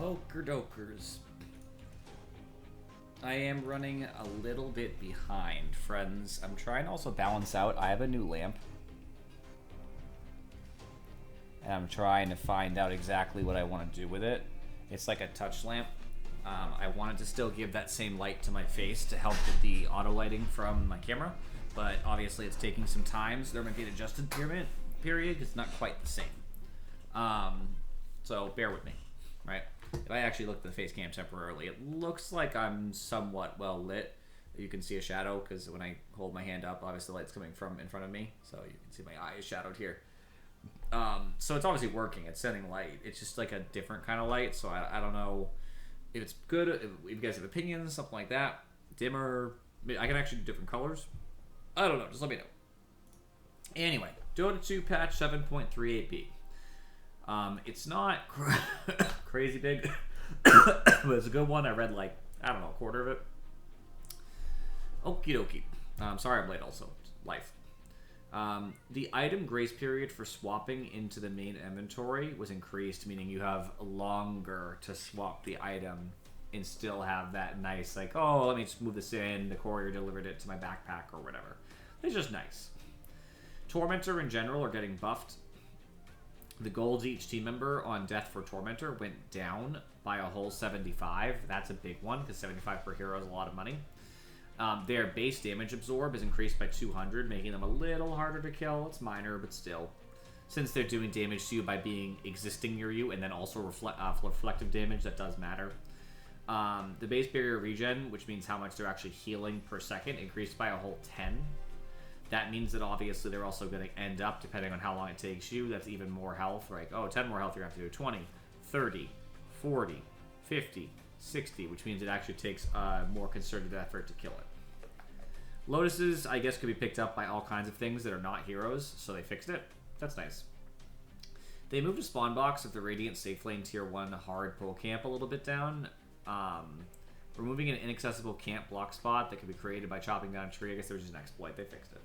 Okerdokers. I am running a little bit behind, friends. I'm trying to also balance out. I have a new lamp. And I'm trying to find out exactly what I want to do with it. It's like a touch lamp. I wanted to still give that same light to my face to help with the auto lighting from my camera. But obviously it's taking some time, so there might be an adjusted period because it's not quite the same. So bear with me, right? If I actually look at the face cam temporarily, it looks like I'm somewhat well lit. You can see a shadow because when I hold my hand up, obviously the light's coming from in front of me, so you can see my eye is shadowed here. So it's obviously working. It's sending light. It's just like a different kind of light, so I don't know if it's good. If you guys have opinions, something like that. Dimmer. I can actually do different colors. I don't know. Just let me know. Anyway, DotA 2 patch 7.38b. It's not crazy big, but it's a good one. I read like, I don't know, a quarter of it. Okie dokie. Sorry I'm late also. Life. The item grace period for swapping into the main inventory was increased, meaning you have longer to swap the item and still have that nice, like, oh, let me just move this in. The courier delivered it to my backpack or whatever. It's just nice. Tormentor in general are getting buffed. The golds each team member on death for Tormentor went down by a whole 75. That's a big one because 75 per hero is a lot of money. Their base damage absorb is increased by 200, making them a little harder to kill. It's minor, but still. Since they're doing damage to you by being existing near you and then also reflective damage, that does matter. The base barrier regen, which means how much they're actually healing per second, increased by a whole 10. That means that obviously they're also going to end up, depending on how long it takes you, that's even more health. Like, oh, 10 more health, you're going to have to do 20, 30, 40, 50, 60, which means it actually takes more concerted effort to kill it. Lotuses, I guess, could be picked up by all kinds of things that are not heroes, so they fixed it. That's nice. They moved a spawn box of the Radiant Safe Lane Tier 1 hard pull camp a little bit down. Removing an inaccessible camp block spot that could be created by chopping down a tree. I guess there was just an exploit. They fixed it.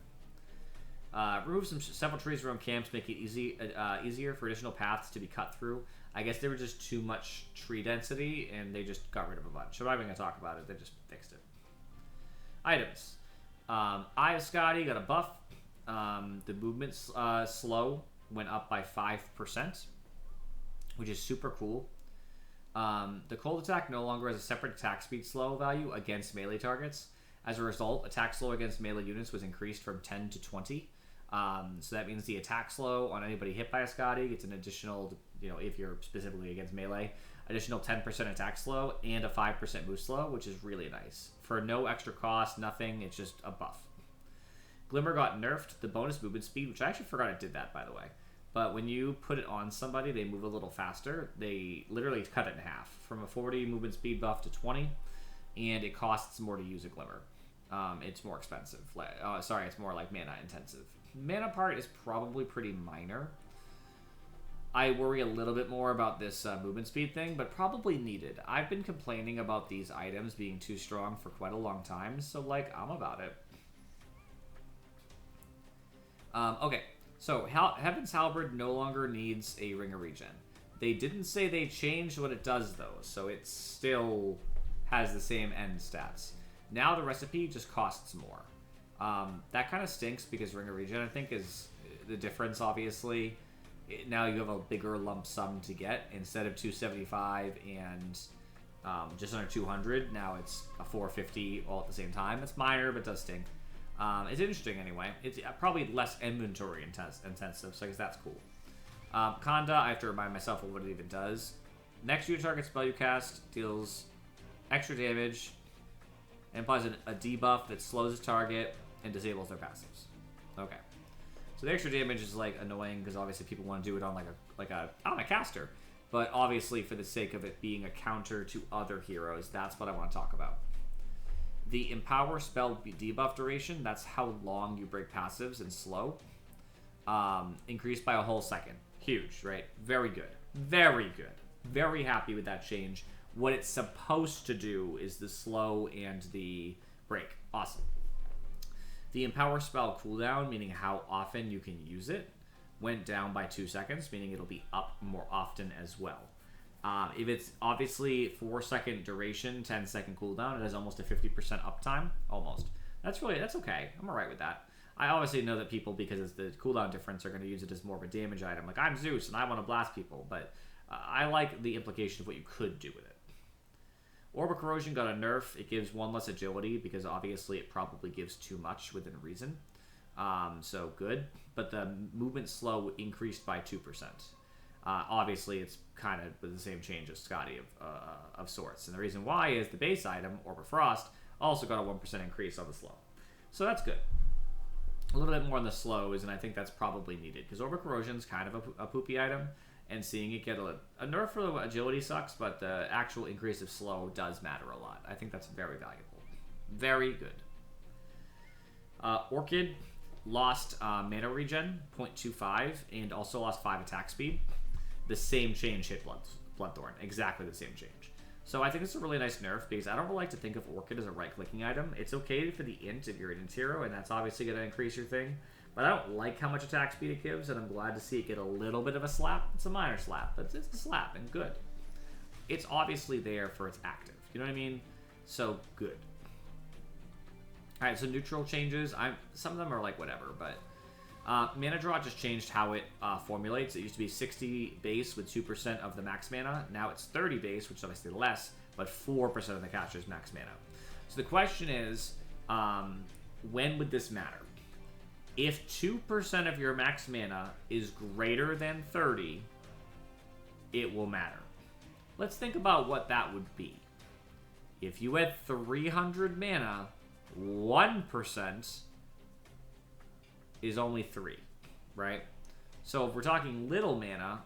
Remove several trees around camps, make it easier for additional paths to be cut through. I guess there was just too much tree density, and they just got rid of a bunch. I'm not even going to talk about it. They just fixed it. Items. Eye of Scotty got a buff. The movement slow went up by 5%, which is super cool. The cold attack no longer has a separate attack speed slow value against melee targets. As a result, attack slow against melee units was increased from 10 to 20. So that means the attack slow on anybody hit by a Scotty gets an additional, if you're specifically against melee, additional 10% attack slow and a 5% move slow, which is really nice. For no extra cost, nothing, it's just a buff. Glimmer got nerfed, the bonus movement speed, which I actually forgot it did that, by the way. But when you put it on somebody, they move a little faster. They literally cut it in half, from a 40 movement speed buff to 20, and it costs more to use a Glimmer. It's more expensive. It's more like mana intensive. Mana part is probably pretty minor. I worry a little bit more about this movement speed thing, but probably needed. I've been complaining about these items being too strong for quite a long time, so, I'm about it. Okay, so Heaven's Halberd no longer needs a Ring of Regen. They didn't say they changed what it does, though, so it still has the same end stats. Now the recipe just costs more. That kind of stinks because Ring of Regen, I think, is the difference, obviously. Now you have a bigger lump sum to get. Instead of 275 and just under 200, now it's a 450 all at the same time. It's minor, but it does stink. It's interesting anyway. It's probably less inventory intensive, so I guess that's cool. Conda, I have to remind myself of what it even does. Next to your target spell you cast deals extra damage and applies a debuff that slows the target and disables their passives. Okay. So the extra damage is annoying because obviously people want to do it on on a caster. But obviously for the sake of it being a counter to other heroes, that's what I want to talk about. The Empower spell debuff duration, that's how long you break passives and slow, increased by a whole second. Huge, right? Very good. Very good. Very happy with that change. What it's supposed to do is the slow and the break. Awesome. The Empower spell cooldown, meaning how often you can use it, went down by 2 seconds, meaning it'll be up more often as well. If it's obviously 4-second duration, 10-second cooldown, it has almost a 50% uptime. Almost. That's okay. I'm alright with that. I obviously know that people, because it's the cooldown difference, are going to use it as more of a damage item. Like, I'm Zeus and I want to blast people, but I like the implication of what you could do with it. Orb of Corrosion got a nerf. It gives 1 less agility because obviously it probably gives too much within reason. So good. But the movement slow increased by 2%. Obviously, it's kind of with the same change as Scotty of sorts. And the reason why is the base item, Orb of Frost, also got a 1% increase on the slow. So that's good. A little bit more on the slows, and I think that's probably needed. Because Orb of Corrosion is kind of a poopy item, and seeing it get a nerf for the agility sucks, but the actual increase of slow does matter a lot. I think that's very valuable. Very good. Orchid lost mana regen, 0.25, and also lost 5 attack speed. The same change hit Bloodthorn. Exactly the same change. So I think it's a really nice nerf because I don't really like to think of Orchid as a right-clicking item. It's okay for the int if you're an int hero, and that's obviously going to increase your thing. But I don't like how much attack speed it gives, and I'm glad to see it get a little bit of a slap. It's a minor slap, but it's a slap, and good. It's obviously there for its active. You know what I mean? So, good. Alright, so neutral changes. Some of them are like whatever, but mana draw just changed how it formulates. It used to be 60 base with 2% of the max mana. Now it's 30 base, which is obviously less, but 4% of the caster's max mana. So the question is, when would this matter? If 2% of your max mana is greater than 30, it will matter. Let's think about what that would be. If you had 300 mana, 1% is only 3, right? So if we're talking little mana,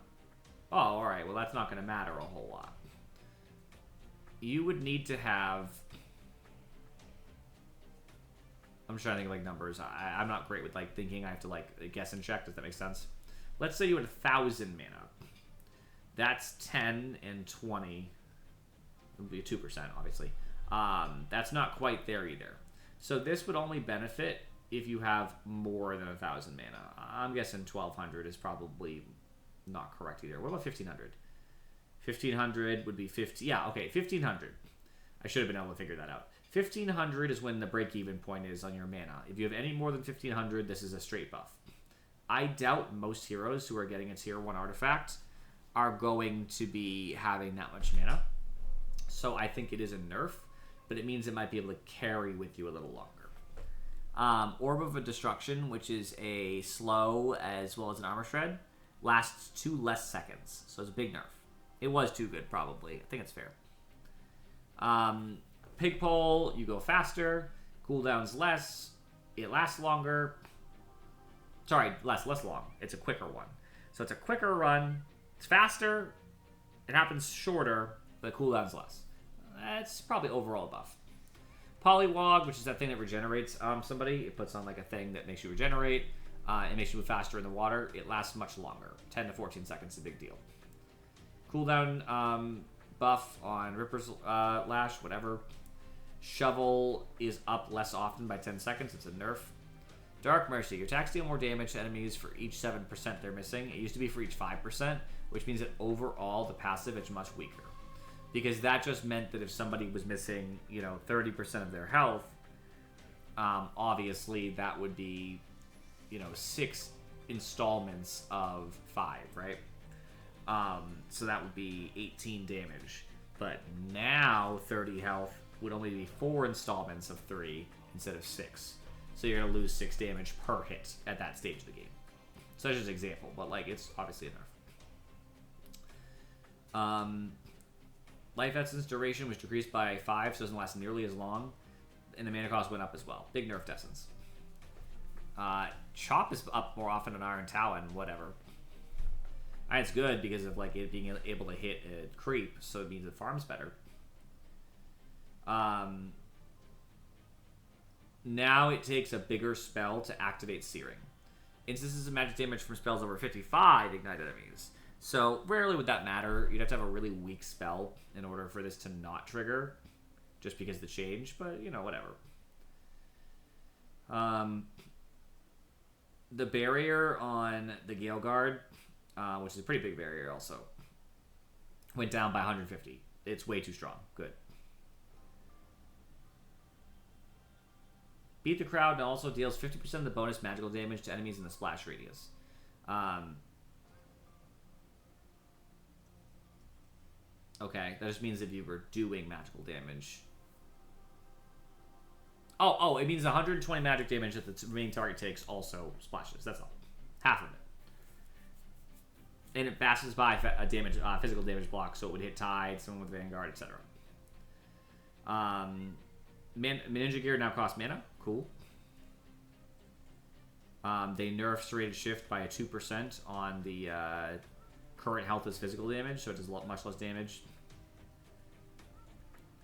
oh, alright, well that's not going to matter a whole lot. You would need to have... I'm just trying to think of like numbers. I'm not great with like thinking. I have to like guess and check. Does that make sense? Let's say you had 1,000 mana. That's 10 and 20. It would be 2%, obviously. That's not quite there either. So this would only benefit if you have more than 1,000 mana. I'm guessing 1,200 is probably not correct either. What about 1,500? 1,500 would be 50. Yeah, okay, 1,500. I should have been able to figure that out. 1,500 is when the break-even point is on your mana. If you have any more than 1,500, this is a straight buff. I doubt most heroes who are getting a tier 1 artifact are going to be having that much mana. So I think it is a nerf, but it means it might be able to carry with you a little longer. Orb of a Destruction, which is a slow as well as an armor shred, lasts 2 less seconds. So it's a big nerf. It was too good, probably. I think it's fair. Pig pole, you go faster. Cooldown's less. It lasts longer. Sorry, less long. It's a quicker one. So it's a quicker run. It's faster. It happens shorter, but cooldown's less. That's probably overall a buff. Polywog, which is that thing that regenerates somebody. It puts on like a thing that makes you regenerate. It makes you move faster in the water. It lasts much longer. 10 to 14 seconds is a big deal. Cooldown buff on Ripper's Lash, whatever. Shovel is up less often by 10 seconds. It's a nerf. Dark Mercy. Your attacks deal more damage to enemies for each 7% they're missing. It used to be for each 5%, which means that overall the passive is much weaker. Because that just meant that if somebody was missing, 30% of their health, obviously that would be, 6 installments of 5, right? So that would be 18 damage. But now 30 health would only be 4 installments of 3 instead of 6. So you're going to lose 6 damage per hit at that stage of the game. So that's just an example, but it's obviously a nerf. Life Essence duration was decreased by 5, so it doesn't last nearly as long. And the mana cost went up as well. Big nerf to Essence. Chop is up more often than Iron Talon, whatever. And it's good because of it being able to hit a creep, so it means it farms better. Now it takes a bigger spell to activate Searing. Instances of magic damage from spells over 55 ignite enemies. So rarely would that matter. You'd have to have a really weak spell in order for this to not trigger, just because of the change, but whatever. The barrier on the Gale Guard, which is a pretty big barrier also, Went down by 150. It's way too strong. Good. Beat the crowd and also deals 50% of the bonus magical damage to enemies in the splash radius. Okay, that just means if you were doing magical damage. Oh, it means 120 magic damage that the remaining target takes also splashes. That's all. Half of it. And it passes by a physical damage block, so it would hit Tide, someone with Vanguard, etc. Ninja Gear now costs mana. Cool. They nerf Serrated Shift by a 2% on the current health as physical damage, so it does much less damage.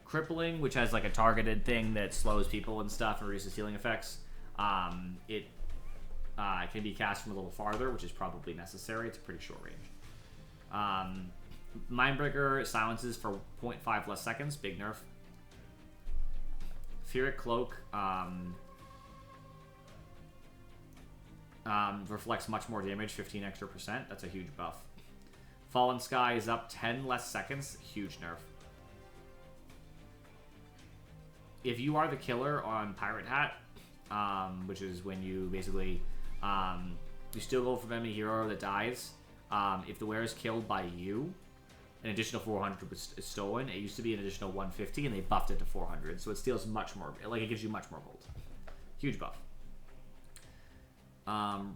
Crippling, which has like a targeted thing that slows people and stuff and reduces healing effects. It can be cast from a little farther, which is probably necessary. It's a pretty short range. Mindbreaker silences for 0.5 less seconds. Big nerf. Fearic Cloak reflects much more damage, 15 extra %. That's a huge buff. Fallen Sky is up 10 less seconds. Huge nerf. If you are the killer on Pirate Hat, which is when you basically you still go for enemy hero that dies. If the wearer is killed by you, an additional 400 was stolen. It used to be an additional 150, and they buffed it to 400, so it steals much more. Like, it gives you much more gold. Huge buff.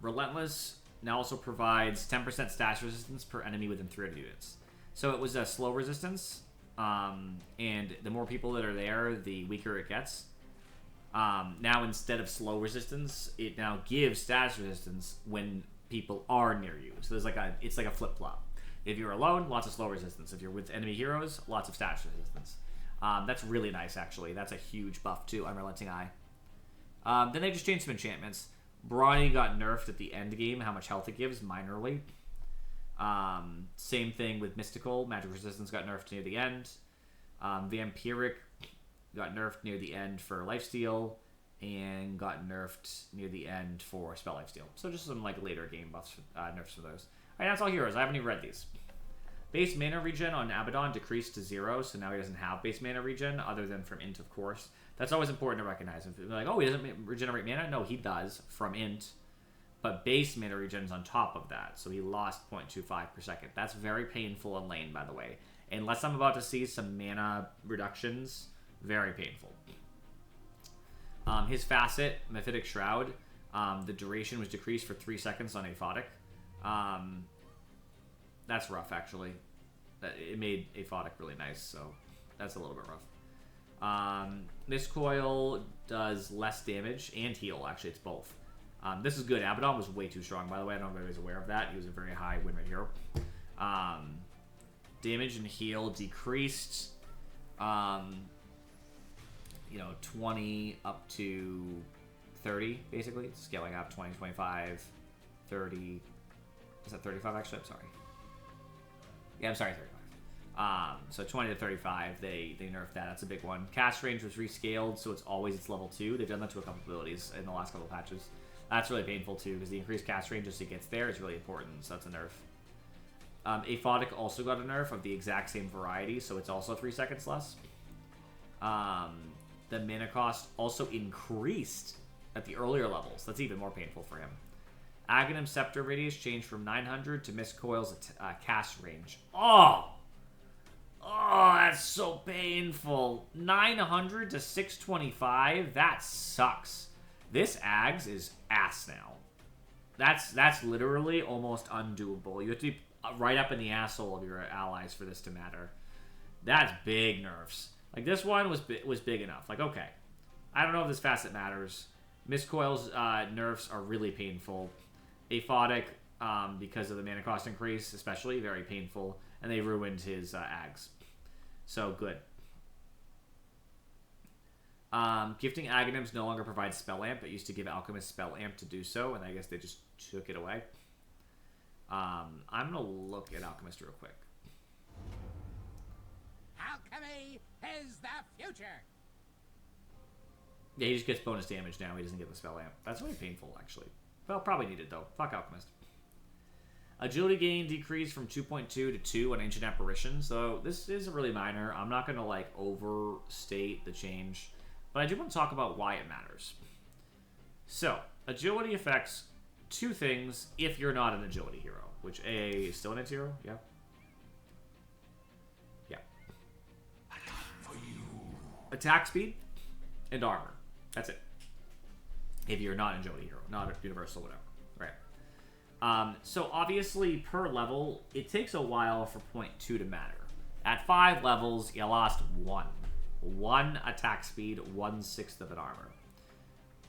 Relentless now also provides 10% stash resistance per enemy within 300 units. So it was a slow resistance, and the more people that are there, the weaker it gets. Now instead of slow resistance, it now gives stash resistance when people are near you. So there's it's like a flip-flop. If you're alone, lots of slow resistance. If you're with enemy heroes, lots of stash resistance. That's really nice, actually. That's a huge buff to Unrelenting Eye. Then they just changed some enchantments. Brawny got nerfed at the end game, how much health it gives, minorly. Same thing with Mystical. Magic Resistance got nerfed near the end. Vampiric got nerfed near the end for Lifesteal, and got nerfed near the end for Spell Lifesteal. So just some like later game buffs, nerfs for those. Alright, that's all heroes. I haven't even read these. Base mana regen on Abaddon decreased to 0, so now he doesn't have base mana regen, other than from Int, of course. That's always important to recognize. If they're like, oh, he doesn't regenerate mana? No, he does, from Int. But base mana regen is on top of that, so he lost 0.25 per second. That's very painful in lane, by the way. Unless I'm about to see some mana reductions, very painful. His Facet, Mephitic Shroud, the duration was decreased for 3 seconds on Aphotic. That's rough, actually. It made Aphotic really nice, so that's a little bit rough. This coil does less damage and heal, actually. It's both. This is good. Abaddon was way too strong, by the way. I don't know if everybody's aware of that. He was a very high win rate hero. Damage and heal decreased, 20 up to 30, basically. Scaling up 20, 25, 30. Is that 35, actually? I'm sorry. Yeah, I'm sorry, 35. So 20 to 35, they nerfed that. That's a big one. Cast range was rescaled, so it's always its level 2. They've done that to a couple abilities in the last couple patches. That's really painful, too, because the increased cast range as it gets there is really important, so that's a nerf. Aphotic also got a nerf of the exact same variety, so it's also 3 seconds less. The mana cost also increased at the earlier levels. That's even more painful for him. Aghanim Scepter radius changed from 900 to Mist Coil's cast range. Oh, that's so painful. 900 to 625. That sucks. This Ags is ass now. That's literally almost undoable. You have to be right up in the asshole of your allies for this to matter. That's big nerfs. Like, this one was big enough. Like, okay, I don't know if this facet matters. Mist Coil's nerfs are really painful. Aphotic, because of the mana cost increase, especially, very painful. And they ruined his Ags. So, good. Gifting Aghanims no longer provides Spell Amp. It used to give Alchemist Spell Amp to do so, and I guess they just took it away. I'm going to look at Alchemist real quick. Alchemy is the future! Yeah, he just gets bonus damage now. He doesn't get the Spell Amp. That's really painful, actually. Well, probably needed, though. Fuck Alchemist. Agility gain decreased from 2.2 to 2 on Ancient Apparition, so this is really minor. I'm not going to like overstate the change, but I do want to talk about why it matters. So, agility affects two things if you're not an agility hero, which AA is still an its hero, yeah? Yeah. Attack speed and armor. That's it. If you're not an agility hero, not a universal, whatever, right? So obviously, per level, it takes a while for point 2 to matter. At 5 levels, you lost 1. 1 attack speed, 1/6 of an armor.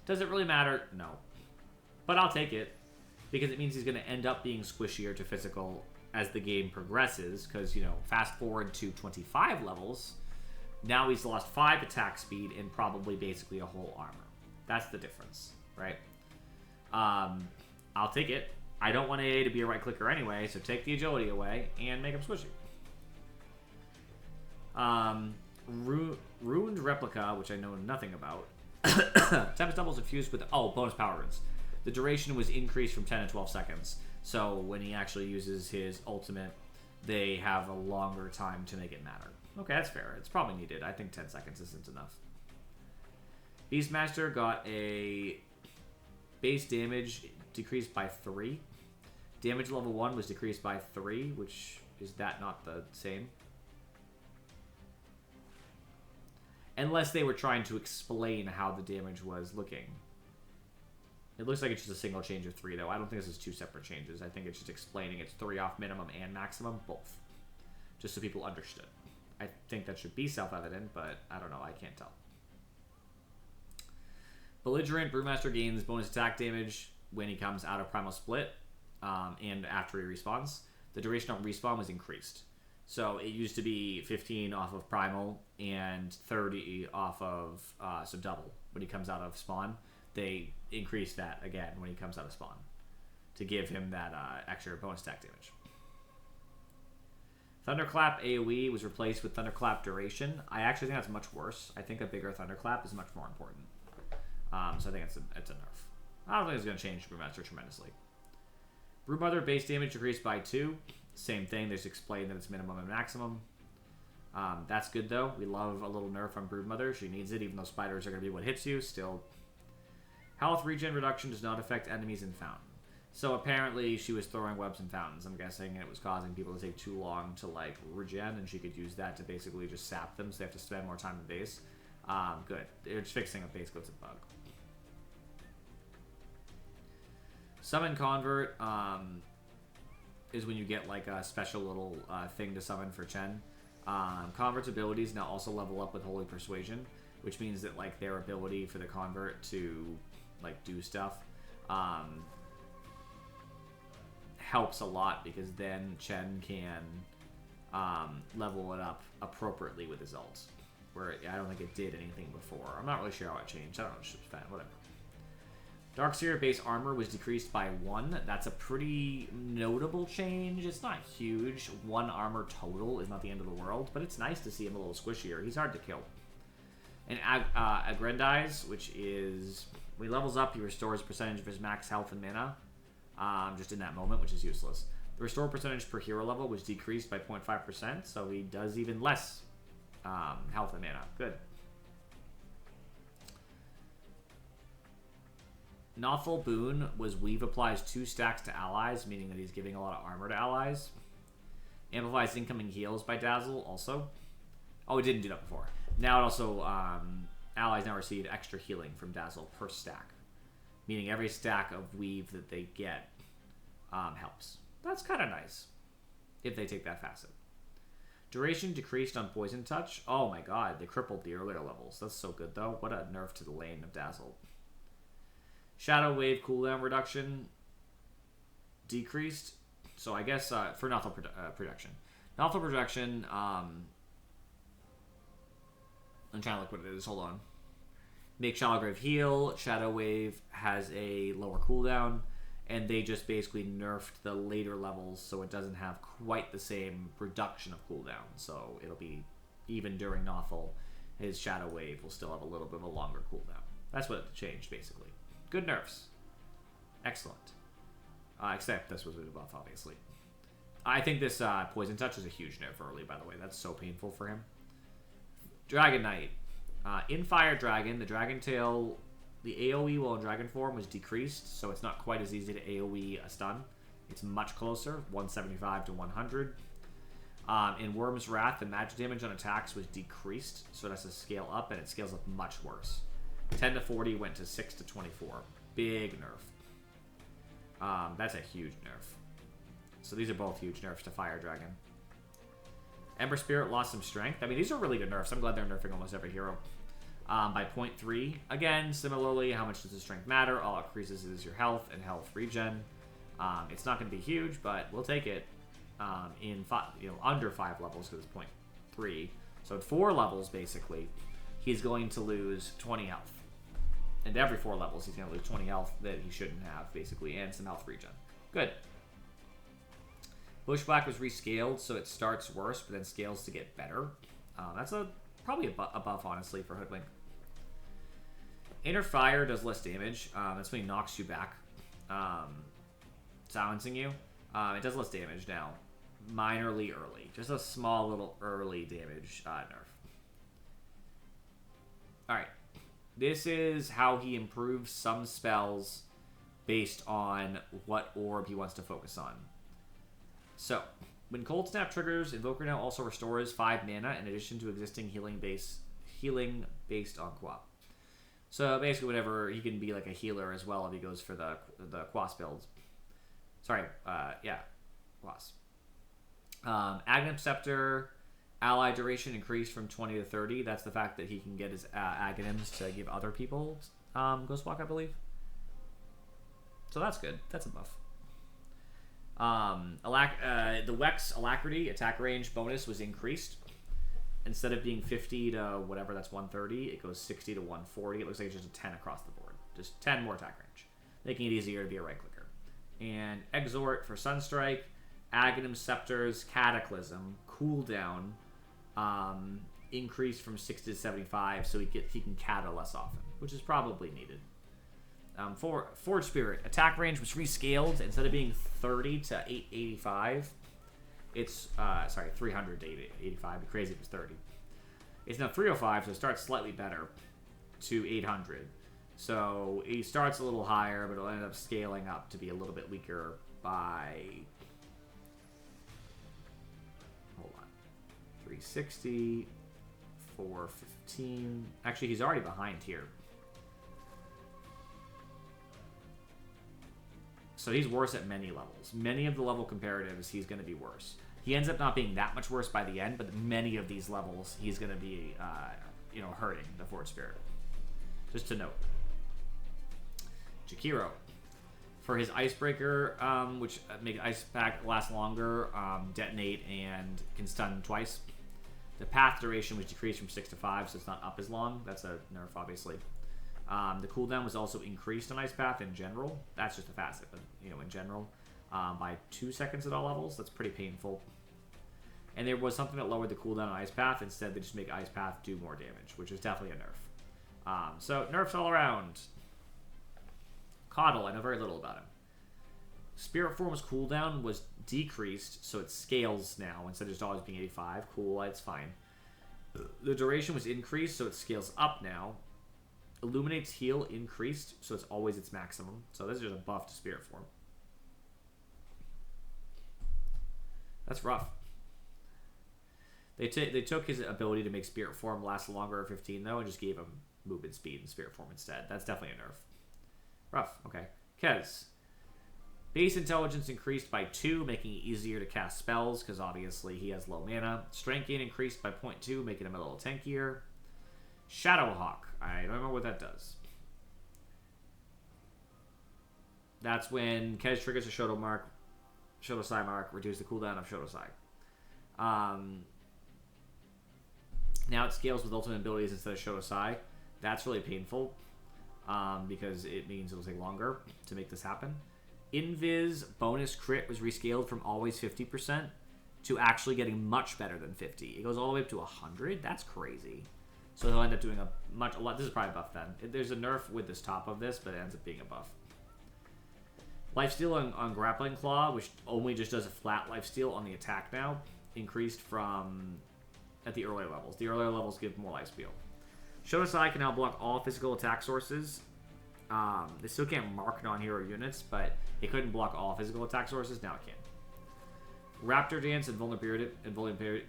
Does it really matter? No. But I'll take it, because it means he's going to end up being squishier to physical as the game progresses, because, you know, fast forward to 25 levels, now he's lost 5 attack speed and probably basically a whole armor. That's the difference, right? I'll take it. I don't want AA to be a right clicker anyway, so take the agility away and make him squishy. Ruined Replica, which I know nothing about. Tempest doubles infused with bonus power runes. The duration was increased from 10 to 12 seconds. So when he actually uses his ultimate, they have a longer time to make it matter. Okay, that's fair. It's probably needed. I think 10 seconds isn't enough. Beastmaster got a base damage decreased by 3. Damage level 1 was decreased by 3, which is that not the same? Unless they were trying to explain how the damage was looking. It looks like it's just a single change of 3, though. I don't think this is 2 separate changes. I think it's just explaining it's 3 off minimum and maximum, both. Just so people understood. I think that should be self-evident, but I don't know. I can't tell. Belligerent Brewmaster gains bonus attack damage when he comes out of Primal Split and after he respawns. The duration of respawn was increased. So it used to be 15 off of Primal and 30 off of so double when he comes out of spawn. They increased that again when he comes out of spawn to give him that extra bonus attack damage. Thunderclap AoE was replaced with Thunderclap Duration. I actually think that's much worse. I think a bigger Thunderclap is much more important. So I think it's a nerf. I don't think it's going to change Brewmaster tremendously. Brewmother base damage decreased by 2. Same thing. They just explained that it's minimum and maximum. That's good, though. We love a little nerf on Broodmother. She needs it, even though spiders are going to be what hits you. Still, health regen reduction does not affect enemies in Fountain. So apparently she was throwing webs in fountains, I'm guessing, and it was causing people to take too long to, like, regen, and she could use that to basically just sap them, so they have to spend more time in base. Good. It's fixing a base glitch bug. Summon Convert is when you get, like, a special little thing to summon for Chen. Convert's abilities now also level up with Holy Persuasion, which means that, like, their ability for the Convert to, like, do stuff helps a lot, because then Chen can level it up appropriately with his ult, where I don't think it did anything before. I'm not really sure how it changed. I don't know. It's fine. Whatever. Darkseer base armor was decreased by 1. That's a pretty notable change. It's not huge. 1 armor total is not the end of the world, but it's nice to see him a little squishier. He's hard to kill. And Aggrandize, which is when he levels up, he restores a percentage of his max health and mana. Just in that moment, which is useless. The restore percentage per hero level was decreased by 0.5%, so he does even less health and mana. Good. Nothal Boon was Weave applies 2 stacks to allies, meaning that he's giving a lot of armor to allies. Amplifies incoming heals by Dazzle, also. Oh, it didn't do that before. Now it also, allies now receive extra healing from Dazzle per stack. Meaning every stack of Weave that they get helps. That's kind of nice, if they take that facet. Duration decreased on Poison Touch. Oh my god, they crippled the earlier levels. That's so good, though. What a nerf to the lane of Dazzle. Shadow Wave cooldown reduction decreased. So I guess for Nothal Projection. Nothal Projection, I'm trying to look what it is. Hold on. Make Shallow Grave heal. Shadow Wave has a lower cooldown. And they just basically nerfed the later levels so it doesn't have quite the same reduction of cooldown. So it'll be, even during Nothal, his Shadow Wave will still have a little bit of a longer cooldown. That's what changed, basically. Good nerfs. Excellent. Except this was a buff, obviously. I think this Poison Touch is a huge nerf early, by the way. That's so painful for him. Dragon Knight. In Fire Dragon, the Dragon Tail, the AoE while in Dragon form was decreased, so it's not quite as easy to AoE a stun. It's much closer, 175 to 100. In Worm's Wrath, the magic damage on attacks was decreased, so it has to scale up, and it scales up much worse. 10 to 40 went to 6 to 24. Big nerf. That's a huge nerf. So these are both huge nerfs to Fire Dragon. Ember Spirit lost some strength. I mean, these are really good nerfs. I'm glad they're nerfing almost every hero. By 0.3. Again, similarly, how much does the strength matter? All it increases is your health and health regen. It's not going to be huge, but we'll take it in under 5 levels because it's 0.3. So at 4 levels, basically, he's going to lose 20 health. And every 4 levels, he's going to lose 20 health that he shouldn't have, basically, and some health regen. Good. Bushwhack was rescaled, so it starts worse, but then scales to get better. That's probably a buff, honestly, for Hoodwink. Inner Fire does less damage. That's when he knocks you back, silencing you. It does less damage now. Minorly early. Just a small little early damage nerf. Alright. This is how he improves some spells based on what orb he wants to focus on. So, when Cold Snap triggers, Invoker now also restores 5 mana in addition to existing healing based on Quap. So basically, whenever he can be like a healer as well if he goes for the Quas build. Sorry, Quas. Aghanim Scepter ally duration increased from 20 to 30. That's the fact that he can get his Aghanims to give other people Ghostwalk, I believe. So that's good. That's a buff. The Wex Alacrity attack range bonus was increased. Instead of being 50 to whatever, that's 130, it goes 60 to 140. It looks like it's just a 10 across the board. Just 10 more attack range, making it easier to be a right clicker. And Exhort for Sunstrike, Aghanim Scepter's Cataclysm cooldown increased from 60 to 75, so he can cata less often, which is probably needed. For Forge Spirit, attack range was rescaled. Instead of being 30 to 885, it's 300 to 885. It'd be crazy if it was 30. It's now 305, so it starts slightly better to 800. So he starts a little higher, but it'll end up scaling up to be a little bit weaker by 360, 415. Actually, he's already behind here. So he's worse at many levels. Many of the level comparatives, he's going to be worse. He ends up not being that much worse by the end, but many of these levels, he's going to be, hurting the Forge Spirit. Just to note. Jakiro. For his Icebreaker, which make Ice Pack last longer, detonate, and can stun twice. The path duration was decreased from 6 to 5, so it's not up as long. That's a nerf, obviously. The cooldown was also increased on Ice Path in general. That's just a facet, but in general, by 2 seconds at all levels. That's pretty painful. And there was something that lowered the cooldown on Ice Path. Instead, they just make Ice Path do more damage, which is definitely a nerf. So nerfs all around. Coddle, I know very little about him. Spirit Form's cooldown was decreased, so it scales now instead of just always being 85. Cool, it's fine. The duration was increased, so it scales up now. Illuminate's heal increased, so it's always its maximum. So this is just a buff to Spirit Form. That's rough. They took his ability to make Spirit Form last longer at 15, though, and just gave him movement speed in Spirit Form instead. That's definitely a nerf. Rough. Okay. Kez. Base Intelligence increased by 2, making it easier to cast spells, because obviously he has low mana. Strength gain increased by 0.2, making him a little tankier. Shadowhawk. I don't remember what that does. That's when Kez triggers a Shadowsai mark, reduce the cooldown of Shadowsai. Now it scales with ultimate abilities instead of Shadowsai. That's really painful, because it means it'll take longer to make this happen. Invis bonus crit was rescaled from always 50% to actually getting much better than 50. It goes all the way up to 100. That's crazy. So he'll end up doing a lot. This is probably a buff then. There's a nerf with this top of this, but it ends up being a buff. Lifesteal on Grappling Claw, which only just does a flat lifesteal on the attack now, increased from at the earlier levels. The earlier levels give more lifesteal. Shotosai can now block all physical attack sources. They still can't mark non-hero units, but it couldn't block all physical attack sources. Now it can. Raptor Dance and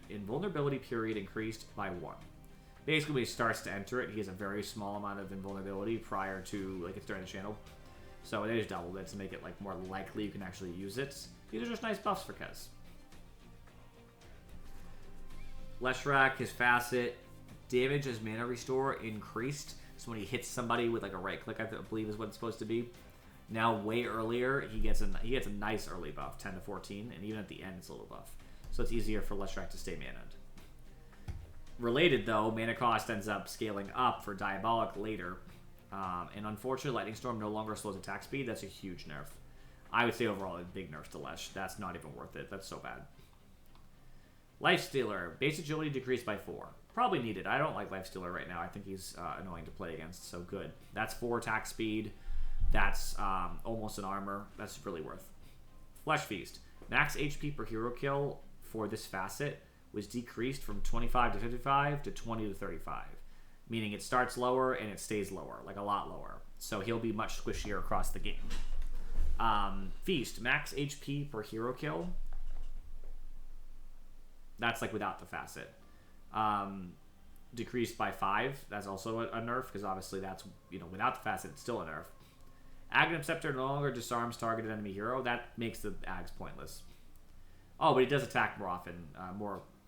Invulnerability Period increased by 1. Basically, when he starts to enter it, he has a very small amount of invulnerability prior to, like, it's during the channel. So they just doubled it to make it, like, more likely you can actually use it. These are just nice buffs for Kez. Leshrac, his facet, damage as mana restore increased. So when he hits somebody with, like, a right click, I believe is what it's supposed to be. Now, way earlier, he gets a nice early buff, 10 to 14, and even at the end, it's a little buff. So it's easier for Leshrac to stay mana'd. Related, though, mana cost ends up scaling up for Diabolic later. And unfortunately, Lightning Storm no longer slows attack speed. That's a huge nerf. I would say overall a big nerf to Lesh. That's not even worth it. That's so bad. Lifestealer. Base agility decreased by 4. Probably needed. I don't like Lifestealer right now. I think he's annoying to play against, so good. That's 4 attack speed. That's almost an armor. That's really worth. Flesh Feast. Max HP per hero kill for this facet was decreased from 25 to 55 to 20 to 35. Meaning it starts lower and it stays lower, like a lot lower. So he'll be much squishier across the game. Feast. Max HP per hero kill. That's like without the facet. Decreased by 5. That's also a nerf, because obviously that's, without the facet, it's still a nerf. Aghanim Scepter no longer disarms targeted enemy hero. That makes the Ags pointless. Oh, but he does attack more often.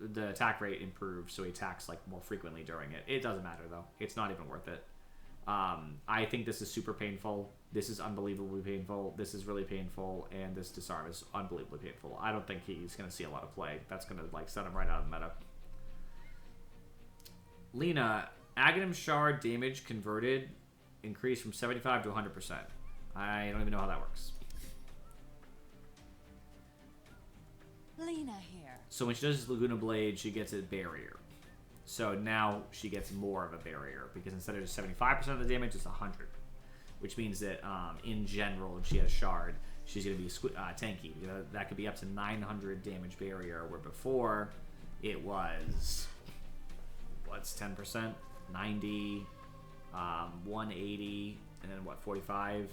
The attack rate improves, so he attacks like more frequently during it. It doesn't matter though. It's not even worth it. I think this is super painful. This is unbelievably painful. This is really painful, and this disarm is unbelievably painful. I don't think he's going to see a lot of play. That's going to like set him right out of the meta. Lena, Aghanim Shard damage converted increased from 75 to 100%. I don't even know how that works. Lena here. So when she does Laguna Blade, she gets a barrier. So now she gets more of a barrier, because instead of just 75% of the damage, it's 100. Which means that in general, if she has Shard, she's going to be tanky. That could be up to 900 damage barrier, where before it was, what's 10%? 90, 180, and then what, 45?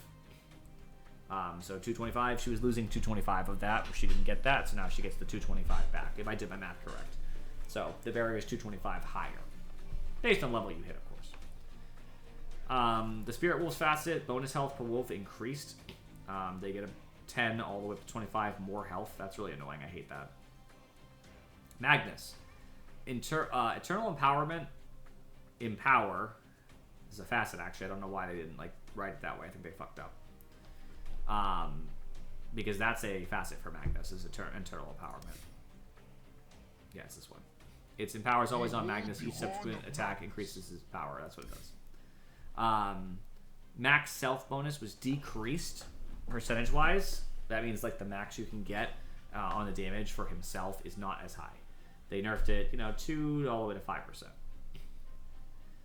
So 225, she was losing 225 of that, she didn't get that, so now she gets the 225 back, if I did my math correct. So the barrier is 225 higher, based on level you hit, of course. The Spirit Wolf's facet, bonus health per wolf increased. They get a 10 all the way up to 25 more health. That's really annoying, I hate that. Magnus. Eternal Empowerment, Empower, is a facet actually, I don't know why they didn't like write it that way, I think they fucked up. Because that's a facet for Magnus, is internal empowerment. Yeah, it's this one. Its empower is always on Magnus. Each subsequent attack increases his power. That's what it does. Max self bonus was decreased percentage-wise. That means like the max you can get on the damage for himself is not as high. They nerfed it, 2 all the way to 5%.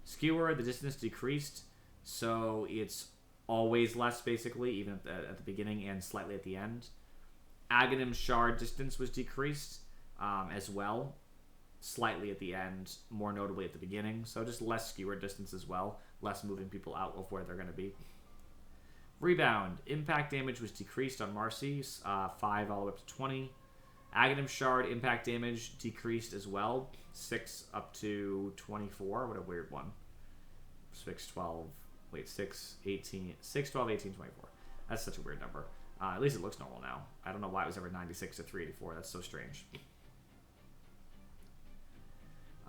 Skewer, the distance decreased, so it's always less, basically, even at the beginning and slightly at the end. Aghanim Shard distance was decreased as well, slightly at the end, more notably at the beginning. So just less skewer distance as well, less moving people out of where they're going to be. Rebound. Impact damage was decreased on Marcy, 5 all the way up to 20. Aghanim Shard impact damage decreased as well, 6 up to 24. What a weird one. 6, 12... Wait, 6, 18, 6, 12, 18, 24. That's such a weird number. At least it looks normal now. I don't know why it was ever 96 to 384. That's so strange.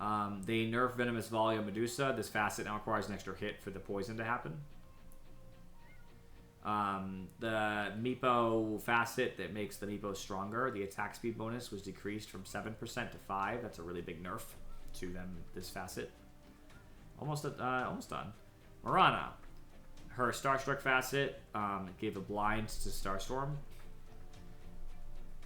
They nerf Venomous Volley on Medusa. This facet now requires an extra hit for the poison to happen. The Meepo facet that makes the Meepo stronger, the attack speed bonus was decreased from 7% to 5. That's a really big nerf to them, this facet. Almost done. Marana, her Starstruck facet gave a blind to Starstorm.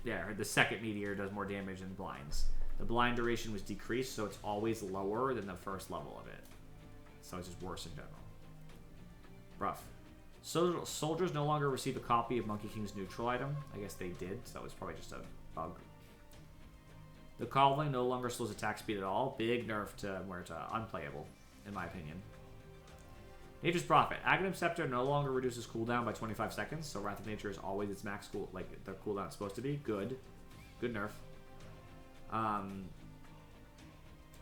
Yeah, the second meteor does more damage than blinds. The blind duration was decreased, so it's always lower than the first level of it. So it's just worse in general. Rough. So soldiers no longer receive a copy of Monkey King's neutral item. I guess they did, so that was probably just a bug. The Codling no longer slows attack speed at all. Big nerf to where it's unplayable, in my opinion. Nature's Prophet. Aghanim Scepter no longer reduces cooldown by 25 seconds, so Wrath of Nature is always its max cool, like the cooldown is supposed to be. Good. Good nerf.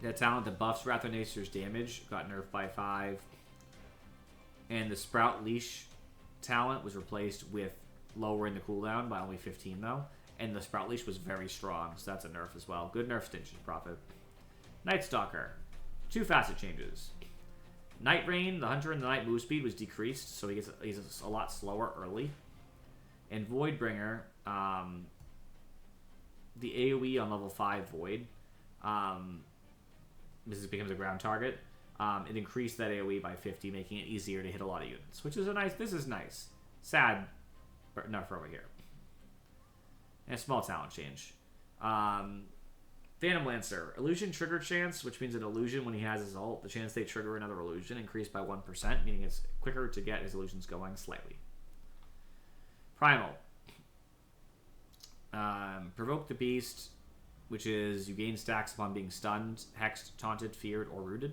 That talent that buffs Wrath of Nature's damage got nerfed by 5. And the Sprout Leash talent was replaced with lowering the cooldown by only 15, though. And the Sprout Leash was very strong, so that's a nerf as well. Good nerf, Nature's Prophet. Night Stalker. 2 facet changes. Night Rain, the Hunter in the Night move speed was decreased, so he's a lot slower early. And Voidbringer, the AoE on level 5 Void, this becomes a ground target. It increased that AoE by 50, making it easier to hit a lot of units, which is a nice. This is nice. Sad, but enough over here. And a small talent change. Phantom Lancer. Illusion trigger chance, which means an illusion when he has his ult, the chance they trigger another illusion increased by 1%, meaning it's quicker to get his illusions going slightly. Primal. Provoke the Beast, which is you gain stacks upon being stunned, hexed, taunted, feared, or rooted.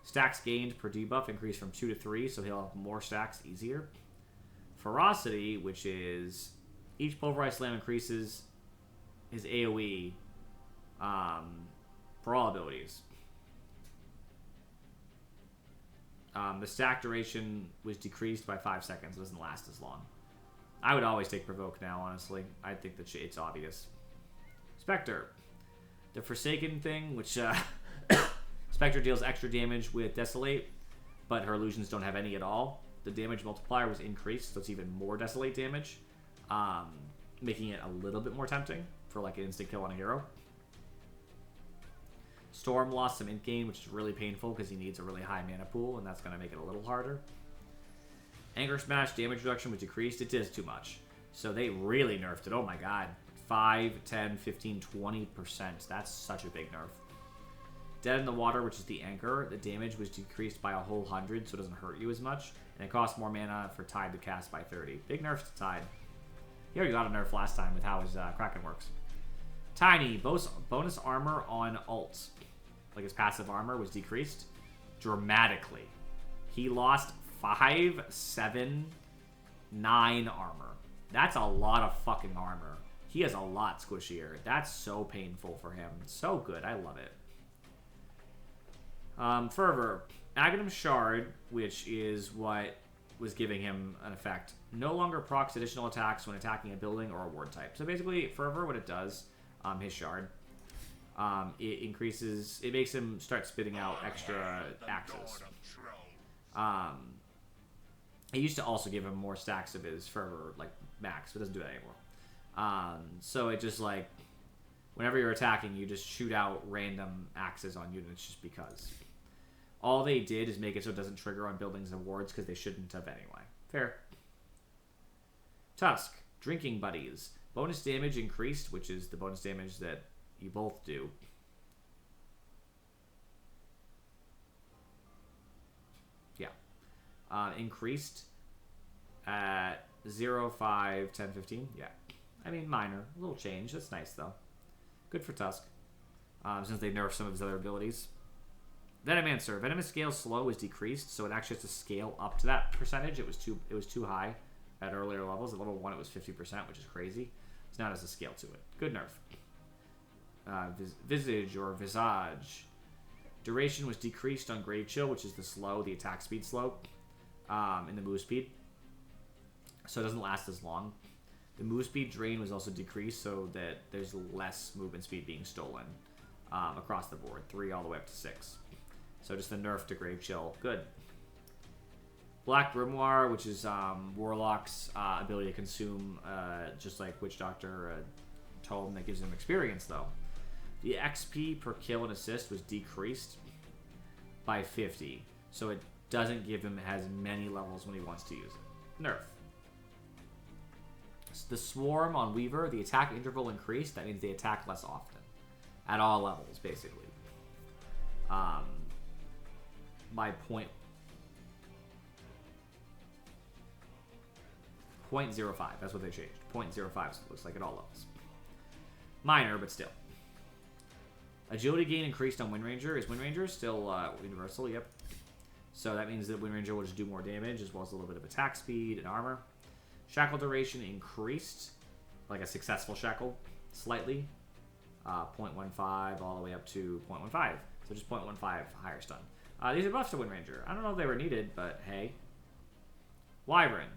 Stacks gained per debuff increase from 2 to 3, so he'll have more stacks easier. Ferocity, which is each pulverized slam increases his AoE for all abilities. The stack duration was decreased by 5 seconds. It doesn't last as long. I would always take Provoke now, honestly. I think that it's obvious. Spectre. The Forsaken thing, which Spectre deals extra damage with Desolate, but her illusions don't have any at all. The damage multiplier was increased, so it's even more Desolate damage, making it a little bit more tempting for like an instant kill on a hero. Storm lost some int gain, which is really painful because he needs a really high mana pool, and that's going to make it a little harder. Anger Smash damage reduction was decreased. It is too much. So they really nerfed it. Oh my god. 5, 10, 15, 20%. That's such a big nerf. Dead in the Water, which is the anchor, the damage was decreased by a whole 100, so it doesn't hurt you as much. And it costs more mana for Tide to cast by 30. Big nerfs to Tide. He already got a nerf last time with how his Kraken works. Tiny, bonus armor on ults. Like his passive armor was decreased dramatically. He lost 5, 7, 9 armor. That's a lot of fucking armor. He has a lot squishier. That's so painful for him. So good. I love it. Fervor. Aghanim Shard, which is what was giving him an effect, no longer procs additional attacks when attacking a building or a ward type. So basically, Fervor, what it does, his Shard, it increases, it makes him start spitting out extra axes. It used to also give him more stacks of his Fervor, like max, but it doesn't do that anymore. So it just like, whenever you're attacking, you just shoot out random axes on units just because. All they did is make it so it doesn't trigger on buildings and wards because they shouldn't have anyway. Fair. Tusk. Drinking Buddies. Bonus damage increased, which is the bonus damage that you both do. Yeah. Increased at 0, 5, 10, 15. Yeah. I mean, minor. A little change. That's nice, though. Good for Tusk. Since they nerfed some of his other abilities. Venomancer. Venomous scale slow was decreased, so it actually has to scale up to that percentage. It was too high at earlier levels. At level 1, it was 50%, which is crazy. So now it has a scale to it. Good nerf. Visage or Visage. Duration was decreased on Grave Chill, which is the slow, the attack speed slow, in the move speed. So it doesn't last as long. The move speed drain was also decreased so that there's less movement speed being stolen across the board. 3 all the way up to 6. So just a nerf to Grave Chill. Good. Black Grimoire, which is Warlock's ability to consume, just like Witch Doctor Tome, that gives him experience, though. The XP per kill and assist was decreased by 50. So it doesn't give him as many levels when he wants to use it. Nerf. The Swarm on Weaver, the attack interval increased. That means they attack less often. At all levels, basically. My point... 0.05. That's what they changed. 0.05 looks like at all levels. Minor, but still. Agility gain increased on Wind Ranger. Is Wind Ranger still universal? Yep. So that means that Wind Ranger will just do more damage, as well as a little bit of attack speed and armor. Shackle duration increased, like a successful shackle, slightly. 0.15 all the way up to 0.15. So just 0.15 higher stun. These are buffs to Wind Ranger. I don't know if they were needed, but hey. Wyvern.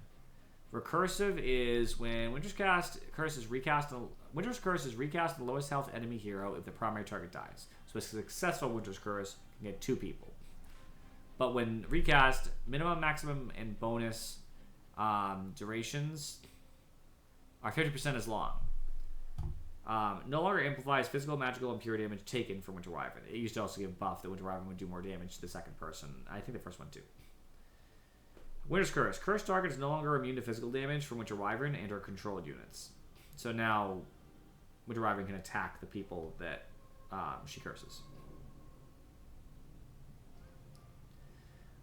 Recursive is when Winter's Curse is recast on the lowest health enemy hero if the primary target dies. So a successful Winter's Curse can get 2 people. But when recast, minimum, maximum, and bonus durations are 50% as long. No longer amplifies physical, magical, and pure damage taken from Winter Wyvern. It used to also give buff that Winter Wyvern would do more damage to the second person. I think the first one too. Winter's Curse. Cursed target is no longer immune to physical damage from Winter Wyvern and or controlled units. So now Winter Wyvern can attack the people that she curses.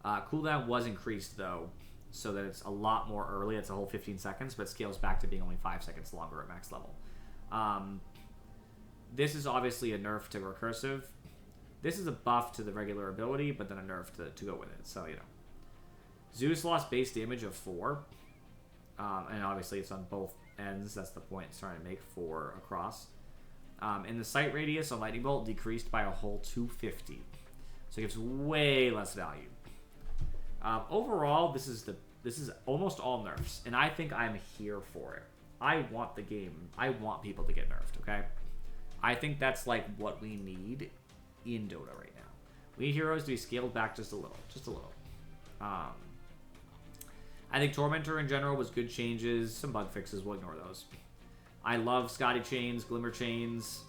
Cooldown was increased though, so that it's a lot more early. It's a whole 15 seconds, but scales back to being only 5 seconds longer at max level. This is obviously a nerf to Recursive. This is a buff to the regular ability, but then a nerf to go with it. So, you know. Zeus lost base damage of 4. And obviously it's on both ends. That's the point it's trying to make, 4 across. And the sight radius on Lightning Bolt decreased by a whole 250. So it gives way less value. Overall, this is almost all nerfs, and I think I'm here for it. I want the game. I want people to get nerfed, okay? I think that's like what we need in Dota right now. We need heroes to be scaled back just a little. Just a little. I think Tormentor in general was good changes. Some bug fixes, we'll ignore those. I love Scotty Chains, Glimmer Chains,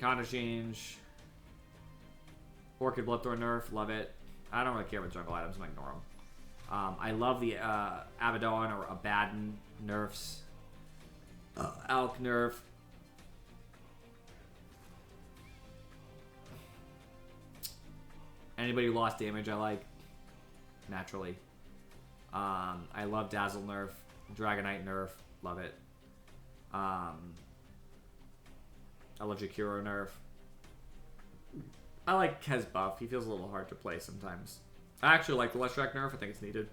Conda Change, Orchid Bloodthorn nerf, love it. I don't really care about jungle items, I'm gonna ignore them. I love the Abaddon or Abaddon nerfs. Alk nerf. Anybody who lost damage I like, naturally. I love Dazzle nerf. Dragonite nerf, love it. I love Jakiro nerf. I like Kez buff. He feels a little hard to play sometimes. I actually like the Leshrac nerf. I think it's needed.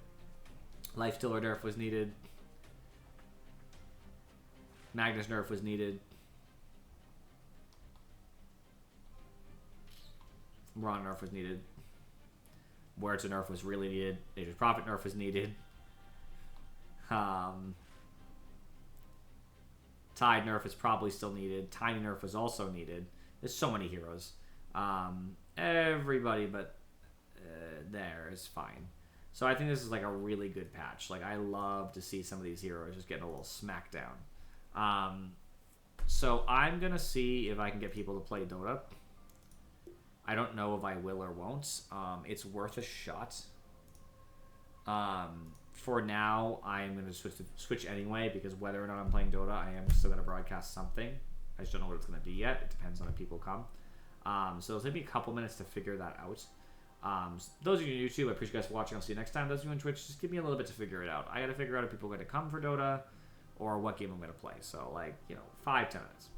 Life Stealer nerf was needed. Magnus nerf was needed. Moron nerf was needed. Werther nerf was really needed. Nature's Prophet nerf was needed. Tide nerf is probably still needed. Tiny nerf was also needed. There's so many heroes. Everybody but there is fine. So I think this is like a really good patch. Like, I love to see some of these heroes just getting a little smackdown. So I'm gonna see if I can get people to play Dota. I don't know if I will or won't. It's worth a shot. For now, I'm gonna switch anyway, because whether or not I'm playing Dota, I am still gonna broadcast something. I just don't know what it's gonna be yet. It depends on if people come. So it'll take me a couple minutes to figure that out. Those of you on YouTube, I appreciate you guys watching. I'll see you next time. Those of you on Twitch, just give me a little bit to figure it out. I gotta figure out if people are going to come for Dota or what game I'm going to play. So, like, 5-10 minutes.